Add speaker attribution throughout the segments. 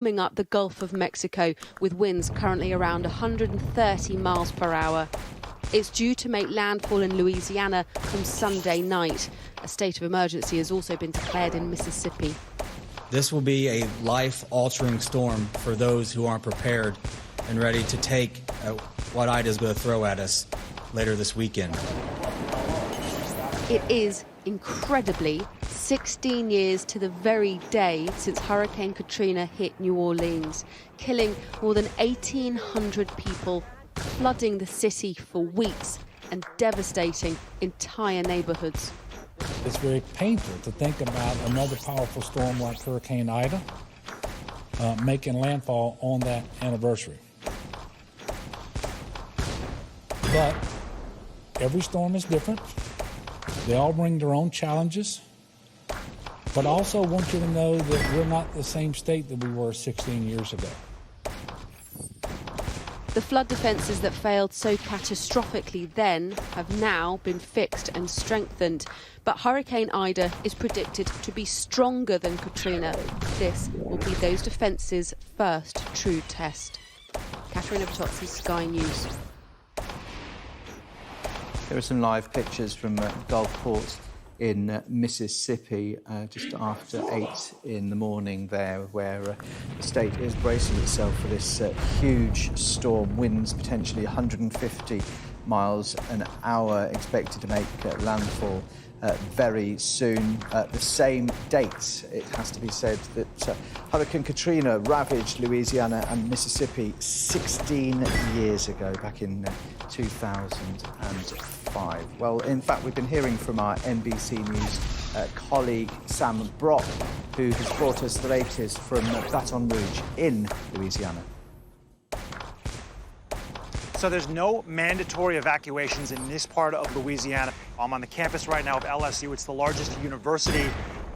Speaker 1: Coming up the Gulf of Mexico with winds currently around 130 miles per hour. It's due to make landfall in Louisiana from Sunday night. A state of emergency has also been declared in Mississippi.
Speaker 2: This will be a life-altering storm for those who aren't prepared and ready to take what Ida's going to throw at us later this weekend.
Speaker 1: It is incredibly 16 years to the very day since Hurricane Katrina hit New Orleans, killing more than 1,800 people, flooding the city for weeks and devastating entire neighborhoods.
Speaker 3: It's very painful to think about another powerful storm like Hurricane Ida making landfall on that anniversary. But every storm is different. They all bring their own challenges. But I also want you to know that we're not the same state that we were 16 years ago.
Speaker 1: The flood defences that failed so catastrophically then have now been fixed and strengthened. But Hurricane Ida is predicted to be stronger than Katrina. This will be those defences' first true test. Katerina Bertozzi, Sky News.
Speaker 4: There are some live pictures from Gulfport in Mississippi just after 8 in the morning there, where the state is bracing itself for this huge storm. Winds potentially 150 miles an hour expected to make landfall very soon. The same date, it has to be said, that Hurricane Katrina ravaged Louisiana and Mississippi 16 years ago, back in 2005. Well, in fact, we've been hearing from our NBC News colleague Sam Brock, who has brought us the latest from Baton Rouge in Louisiana.
Speaker 5: So there's no mandatory evacuations in this part of Louisiana. I'm on the campus right now of LSU. It's the largest university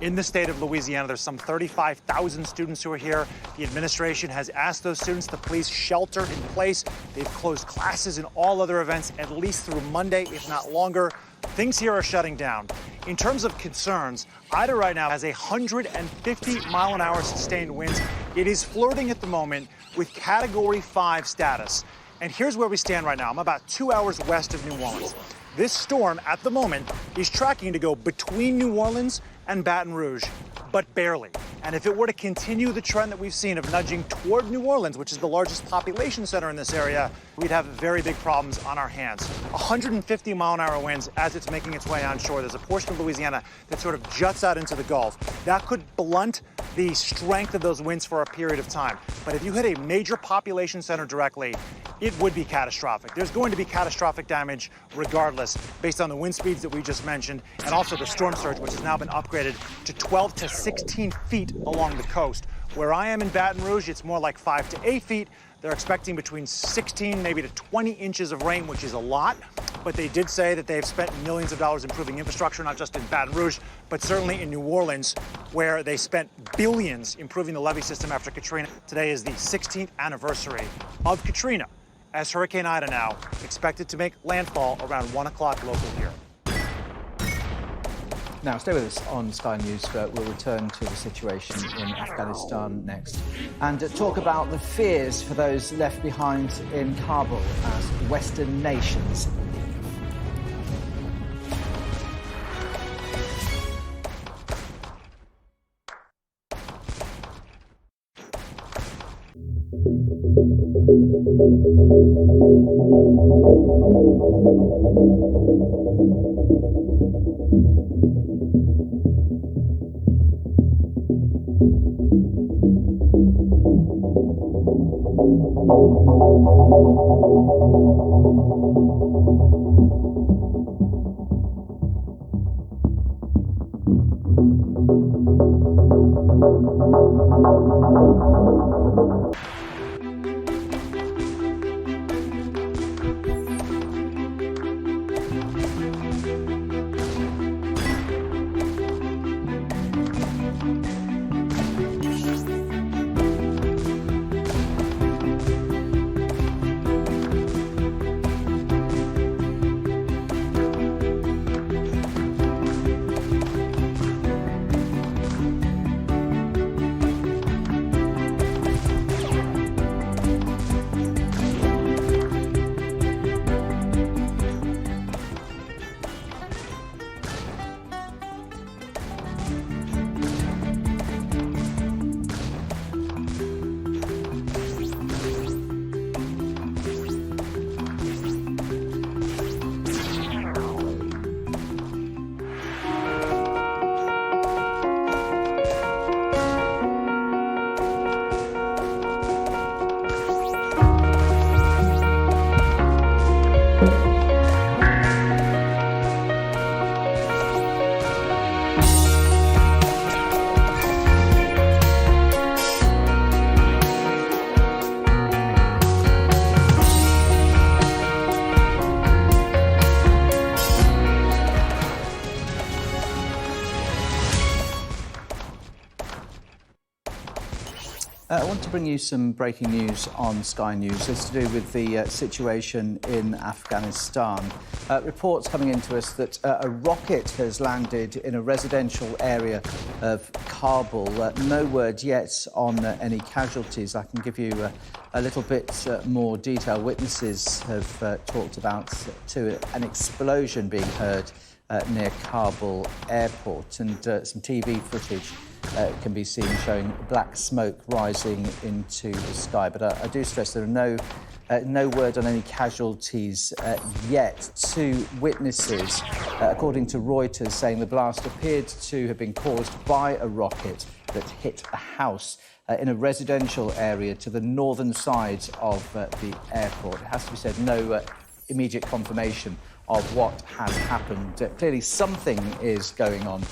Speaker 5: in the state of Louisiana. There's some 35,000 students who are here. The administration has asked those students to please shelter in place. They've closed classes and all other events at least through Monday, if not longer. Things here are shutting down. In terms of concerns, Ida right now has 150-mile-an-hour sustained winds. It is flirting at the moment with Category 5 status. And here's where we stand right now. I'm about 2 hours west of New Orleans. This storm, at the moment, is tracking to go between New Orleans and Baton Rouge, but barely. And if it were to continue the trend that we've seen of nudging toward New Orleans, which is the largest population center in this area, we'd have very big problems on our hands. 150-mile-an-hour winds as it's making its way onshore. There's a portion of Louisiana that sort of juts out into the Gulf. That could blunt the strength of those winds for a period of time. But if you hit a major population center directly, it would be catastrophic. There's going to be catastrophic damage regardless, based on the wind speeds that we just mentioned, and also the storm surge, which has now been upgraded to 12 to 16 feet along the coast. Where I am in Baton Rouge, it's more like 5 to 8 feet. They're expecting between 16, maybe to 20 inches of rain, which is a lot. But they did say that they've spent millions of dollars improving infrastructure, not just in Baton Rouge, but certainly in New Orleans, where they spent billions improving the levee system after Katrina. Today is the 16th anniversary of Katrina, as Hurricane Ida now expected to make landfall around 1 o'clock local here.
Speaker 4: Now, stay with us on Sky News. We'll return to the situation in Afghanistan next and talk about the fears for those left behind in Kabul as Western nations. bring you some breaking news on Sky News. It's to do with the situation in Afghanistan. Reports coming into us that a rocket has landed in a residential area of Kabul. No word yet on any casualties. I can give you a little bit more detail. Witnesses have talked about an explosion being heard near Kabul airport, and some TV footage can be seen showing black smoke rising into the sky. But I do stress there are no word on any casualties yet. Two witnesses, according to Reuters, saying the blast appeared to have been caused by a rocket that hit a house in a residential area to the northern side of the airport. It has to be said, no immediate confirmation of what has happened. Clearly something is going on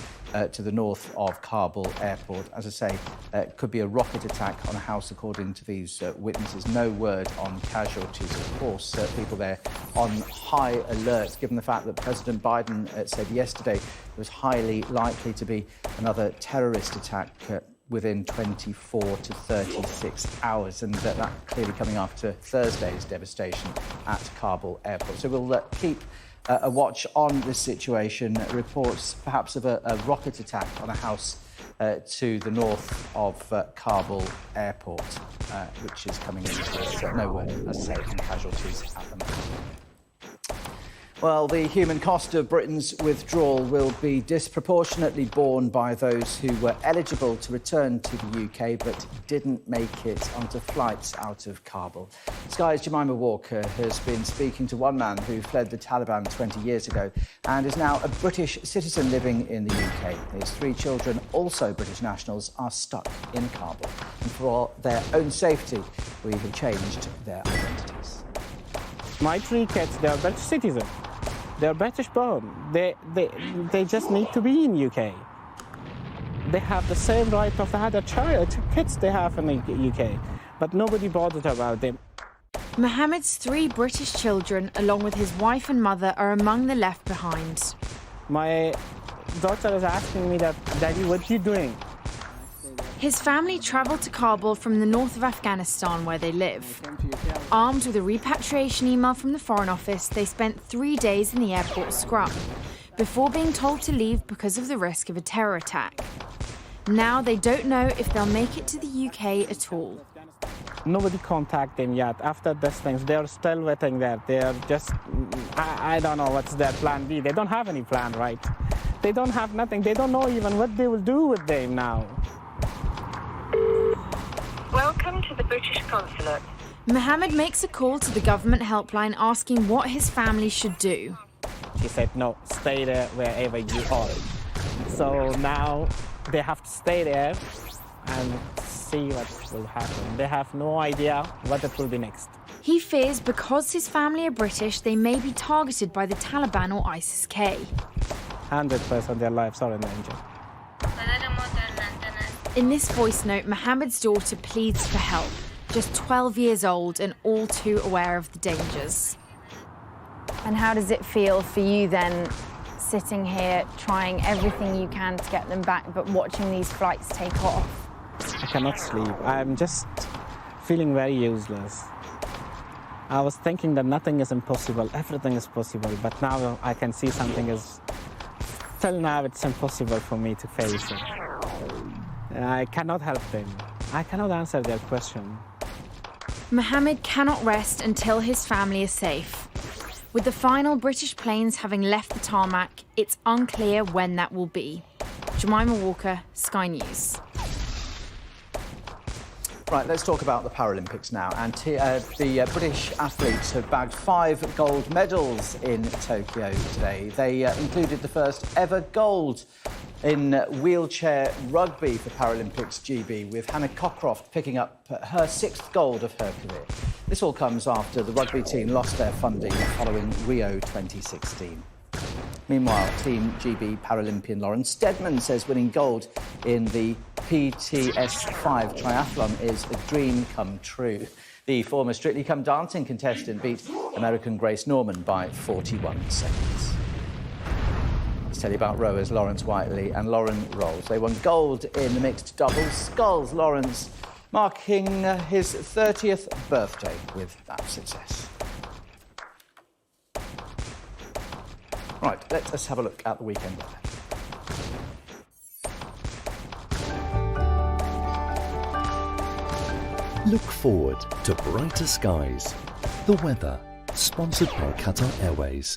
Speaker 4: to the north of Kabul airport. As I say, it could be a rocket attack on a house, according to these witnesses. No word on casualties. Of course, people there on high alert, given the fact that President Biden said yesterday there was highly likely to be another terrorist attack within 24 to 36 hours, and that clearly coming after Thursday's devastation at Kabul airport. So we'll keep a watch on this situation. Reports perhaps of a rocket attack on a house to the north of Kabul airport, which is coming into us. No word, as I say, on casualties at the moment. Well, the human cost of Britain's withdrawal will be disproportionately borne by those who were eligible to return to the UK but didn't make it onto flights out of Kabul. Sky's Jemima Walker has been speaking to one man who fled the Taliban 20 years ago and is now a British citizen living in the UK. His 3 children, also British nationals, are stuck in Kabul. And for their own safety, we have changed their identities.
Speaker 6: My 3 kids, they are British citizens. They're British born. They just need to be in UK. They have the same right of the other kids they have in the UK, but nobody bothered about them.
Speaker 7: Mohammed's 3 British children, along with his wife and mother, are among the left behind.
Speaker 6: My daughter is asking me that, Daddy, what are you doing?
Speaker 7: His family travelled to Kabul from the north of Afghanistan, where they live. Armed with a repatriation email from the Foreign Office, they spent 3 days in the airport scrum, before being told to leave because of the risk of a terror attack. Now they don't know if they'll make it to the UK at all.
Speaker 6: Nobody contacted them yet. After these things, they're still waiting there. They're just, I don't know what's their plan B. They don't have any plan, right? They don't have nothing. They don't know even what they will do with them now.
Speaker 8: Welcome to the British Consulate.
Speaker 7: Mohammed makes a call to the government helpline asking what his family should do.
Speaker 6: She said, no, stay there wherever you are. So now they have to stay there and see what will happen. They have no idea what it will be next.
Speaker 7: He fears because his family are British, they may be targeted by the Taliban or ISIS-K.
Speaker 6: 100% their lives are in danger.
Speaker 7: In this voice note, Mohammed's daughter pleads for help, just 12 years old and all too aware of the dangers.
Speaker 9: And how does it feel for you then, sitting here, trying everything you can to get them back, but watching these flights take off?
Speaker 6: I cannot sleep. I'm just feeling very useless. I was thinking that nothing is impossible, everything is possible, but now I can see something is... Till now it's impossible for me to face it. I cannot help them. I cannot answer their question.
Speaker 7: Mohammed cannot rest until his family is safe. With the final British planes having left the tarmac, it's unclear when that will be. Jemima Walker, Sky News.
Speaker 4: Right, let's talk about the Paralympics now. And the British athletes have bagged 5 gold medals in Tokyo today. They included the first ever gold in wheelchair rugby for Paralympics GB, with Hannah Cockcroft picking up her 6th gold of her career. This all comes after the rugby team lost their funding following Rio 2016. Meanwhile, Team GB Paralympian Lauren Steadman says winning gold in the PTS5 triathlon is a dream come true. The former Strictly Come Dancing contestant beat American Grace Norman by 41 seconds. Let's tell you about rowers Lawrence Whiteley and Lauren Rolls. They won gold in the mixed doubles sculls. Lawrence marking his 30th birthday with that success. Right, let us have a look at the weekend weather.
Speaker 10: Look forward to brighter skies. The weather, sponsored by Qatar Airways.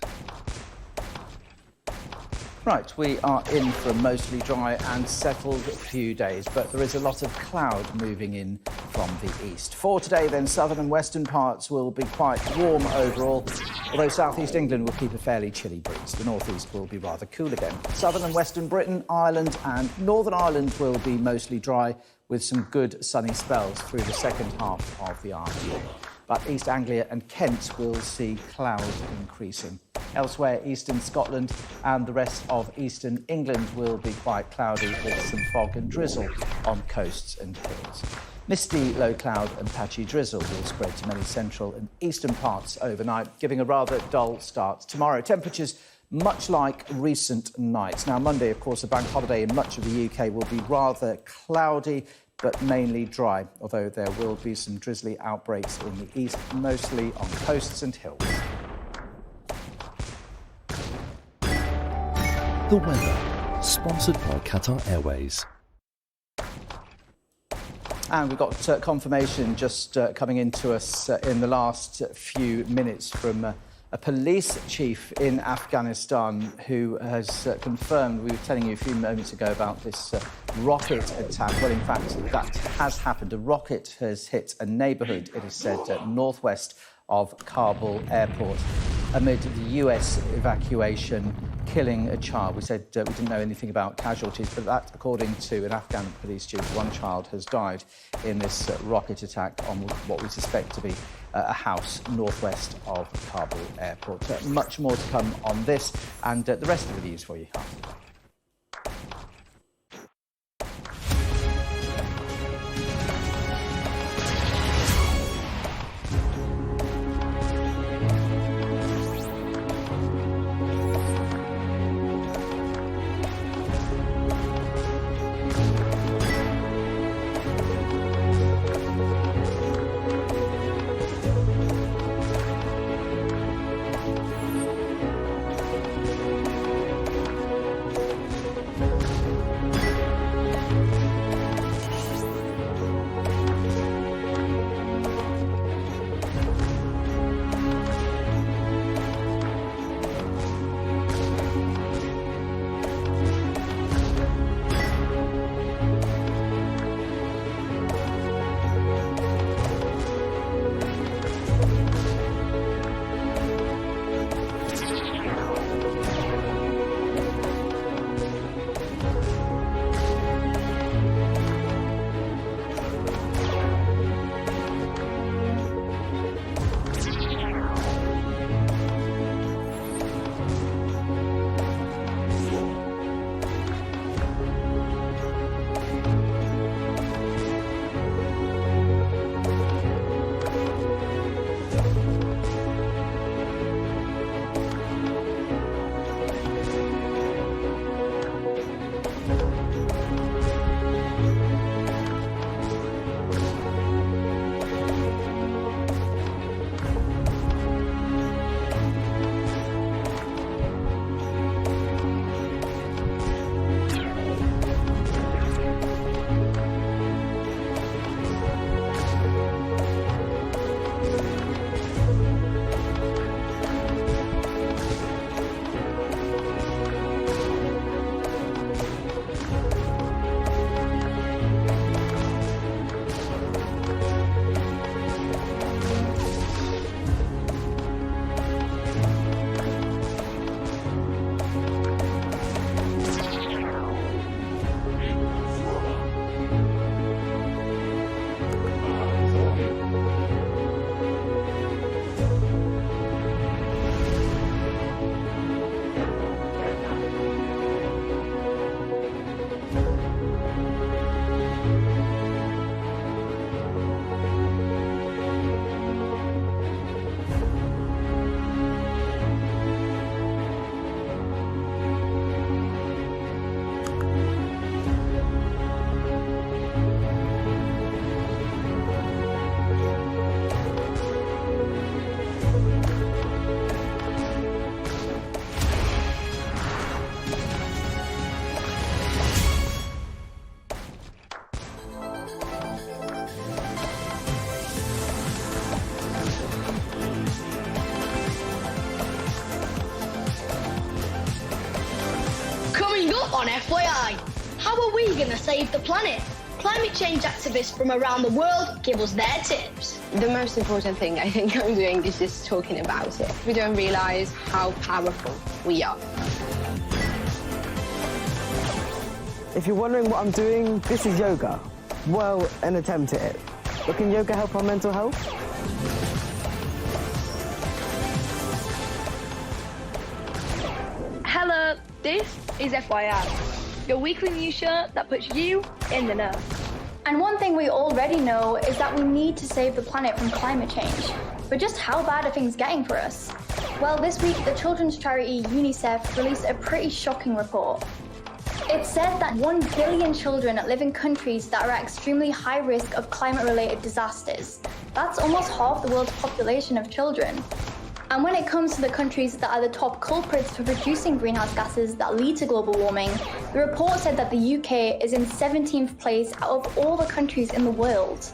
Speaker 4: Right, we are in for a mostly dry and settled few days, but there is a lot of cloud moving in from the east. For today, then, southern and western parts will be quite warm overall, although southeast England will keep a fairly chilly breeze. The northeast will be rather cool again. Southern and western Britain, Ireland and Northern Ireland will be mostly dry, with some good sunny spells through the second half of the afternoon. But East Anglia and Kent will see clouds increasing. Elsewhere, eastern Scotland and the rest of eastern England will be quite cloudy with some fog and drizzle on coasts and hills. Misty low cloud and patchy drizzle will spread to many central and eastern parts overnight, giving a rather dull start tomorrow. Temperatures much like recent nights. Now, Monday, of course, a bank holiday in much of the UK will be rather cloudy, but mainly dry, although there will be some drizzly outbreaks in the east, mostly on coasts and hills.
Speaker 10: The weather, sponsored by Qatar Airways.
Speaker 4: And we've got confirmation just coming into us in the last few minutes from a police chief in Afghanistan who has confirmed, we were telling you a few moments ago about this rocket attack. Well, in fact, that has happened. A rocket has hit a neighbourhood, it is said, northwest of Kabul airport amid the US evacuation, killing a child. We said we didn't know anything about casualties, but that, according to an Afghan police chief, one child has died in this rocket attack on what we suspect to be a house northwest of Kabul airport. Much more to come on this and the rest of the news for you after that.
Speaker 11: on FYI. How are we going to save the planet? Climate change activists from around the world give us their tips.
Speaker 12: The most important thing I think I'm doing is just talking about it. We don't realise how powerful we are.
Speaker 13: If you're wondering what I'm doing, this is yoga. Well, an attempt at it. But can yoga help our mental health?
Speaker 14: Hello, this is FYI, your weekly news show that puts you in the know.
Speaker 15: And one thing we already know is that we need to save the planet from climate change. But just how bad are things getting for us? Well, this week, the children's charity UNICEF released a pretty shocking report. It said that 1 billion children live in countries that are at extremely high risk of climate-related disasters. That's almost half the world's population of children. And when it comes to the countries that are the top culprits for producing greenhouse gases that lead to global warming, the report said that the UK is in 17th place out of all the countries in the world.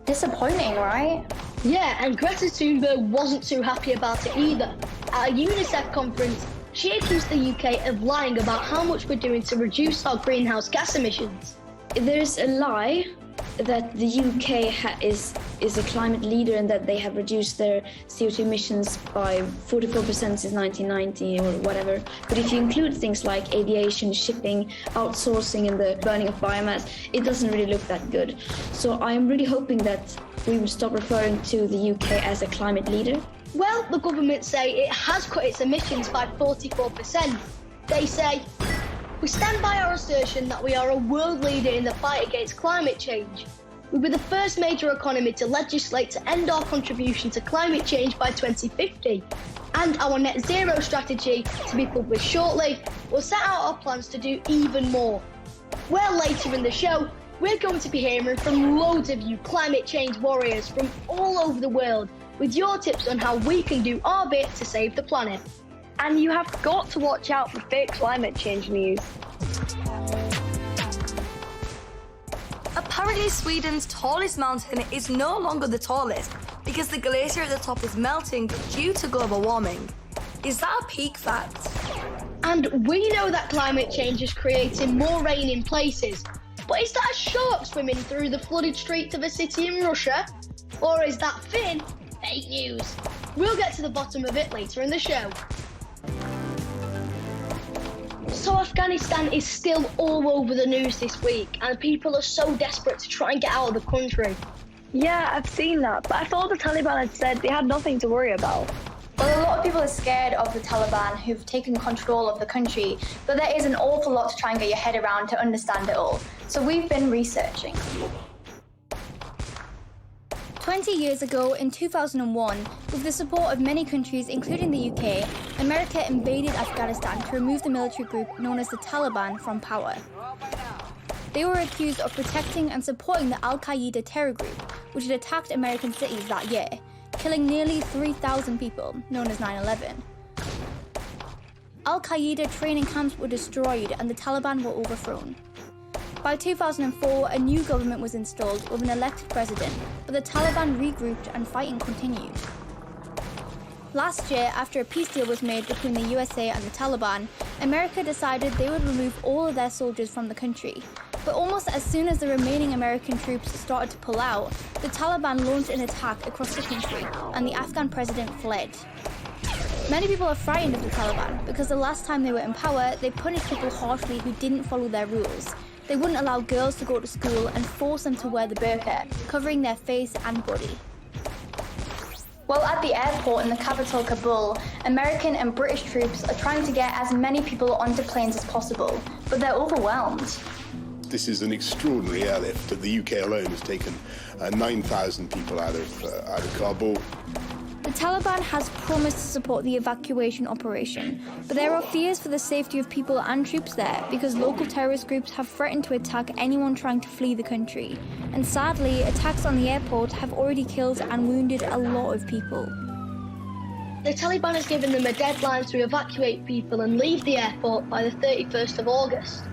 Speaker 15: Disappointing, right?
Speaker 11: Yeah, and Greta Thunberg wasn't too happy about it either. At a UNICEF conference, she accused the UK of lying about how much we're doing to reduce our greenhouse gas emissions.
Speaker 16: There's a lie that the UK is a climate leader and that they have reduced their CO2 emissions by 44% since 1990 or whatever. But if you include things like aviation, shipping, outsourcing and the burning of biomass, it doesn't really look that good. So I'm really hoping that we will stop referring to the UK as a climate leader.
Speaker 11: Well, the government say it has cut its emissions by 44%. They say, we stand by our assertion that we are a world leader in the fight against climate change. We were the first major economy to legislate to end our contribution to climate change by 2050. And our net zero strategy, to be published shortly, will set out our plans to do even more. Well, later in the show, we're going to be hearing from loads of you climate change warriors from all over the world with your tips on how we can do our bit to save the planet.
Speaker 14: And you have got to watch out for fake climate change news.
Speaker 17: Apparently Sweden's tallest mountain is no longer the tallest because the glacier at the top is melting due to global warming. Is that a peak fact?
Speaker 11: And we know that climate change is creating more rain in places, but is that a shark swimming through the flooded streets of a city in Russia? Or is that Finn fake news? We'll get to the bottom of it later in the show. So Afghanistan is still all over the news this week, and people are so desperate to try and get out of the country.
Speaker 14: Yeah, I've seen that, but I thought the Taliban had said they had nothing to worry about.
Speaker 15: Well, a lot of people are scared of the Taliban who've taken control of the country, but there is an awful lot to try and get your head around to understand it all. So we've been researching.
Speaker 7: 20 years ago, in 2001, with the support of many countries, including the UK, America invaded Afghanistan to remove the military group known as the Taliban from power. They were accused of protecting and supporting the Al-Qaeda terror group, which had attacked American cities that year, killing nearly 3,000 people, known as 9/11. Al-Qaeda training camps were destroyed and the Taliban were overthrown. By 2004, a new government was installed with an elected president, but the Taliban regrouped and fighting continued. Last year, after a peace deal was made between the USA and the Taliban, America decided they would remove all of their soldiers from the country. But almost as soon as the remaining American troops started to pull out, the Taliban launched an attack across the country, and the Afghan president fled. Many people are frightened of the Taliban because the last time they were in power, they punished people harshly who didn't follow their rules. They wouldn't allow girls to go to school and force them to wear the burqa, covering their face and body.
Speaker 15: Well, at the airport in the capital, Kabul, American and British troops are trying to get as many people onto planes as possible, but they're overwhelmed.
Speaker 18: This is an extraordinary airlift. The UK alone has taken 9,000 people out of Kabul.
Speaker 7: The Taliban has promised to support the evacuation operation, but there are fears for the safety of people and troops there because local terrorist groups have threatened to attack anyone trying to flee the country. And sadly, attacks on the airport have already killed and wounded a lot of people.
Speaker 11: The Taliban has given them a deadline to evacuate people and leave the airport by the 31st of August.